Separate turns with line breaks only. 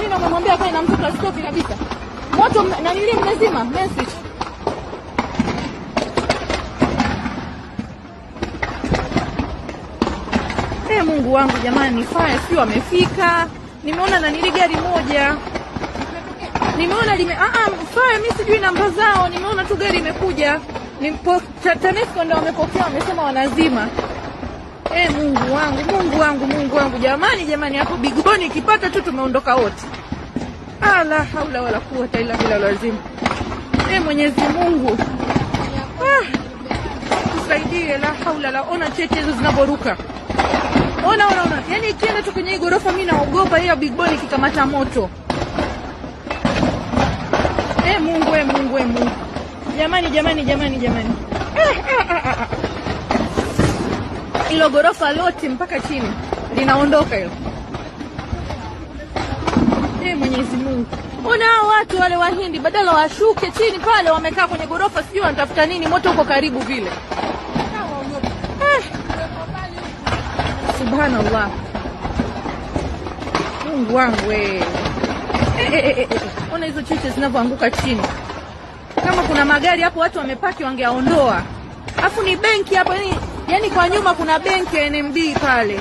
nini umemwambia kae na mtoto asitoki kabisa? Moto na nili mmezima message. Mungu wangu jamani, fire sio amefika. Nimeona na nili gari moja. Nimeona fire mimi sijui namba zao, nimeona tu gari imekuja. TANESCO ndio wamepokea, wamesema wanazima. Mungu wangu jamani hapo Bigoni ikipata tu tumeondoka wote. La haula wala quwwata illa billah lazima. Mwenyezi Mungu. Tusaidie, la haula la. Ona cheche hizo zinaboruka. Ona. Yaani ikienda tu kwenye gorofa mimi naogopa hiyo Bigoni kikamata moto. Mungu. Jamani. Ilo gorofa lote mpaka chini linaondoka hilo. Mwenyezi Mungu. Ona watu wale Wahindi badala washuke chini pale wamekaa kwenye gorofa sijui wanatafuta nini, moto uko karibu vile. Subhanallah. Mungu wangu Ona hizo chiche zinavyoanguka chini. Kama kuna magari hapo watu wamepaki wangeaondoa. Afu ni benki hapo, yani kwa nyuma kuna benki ya NMB pale.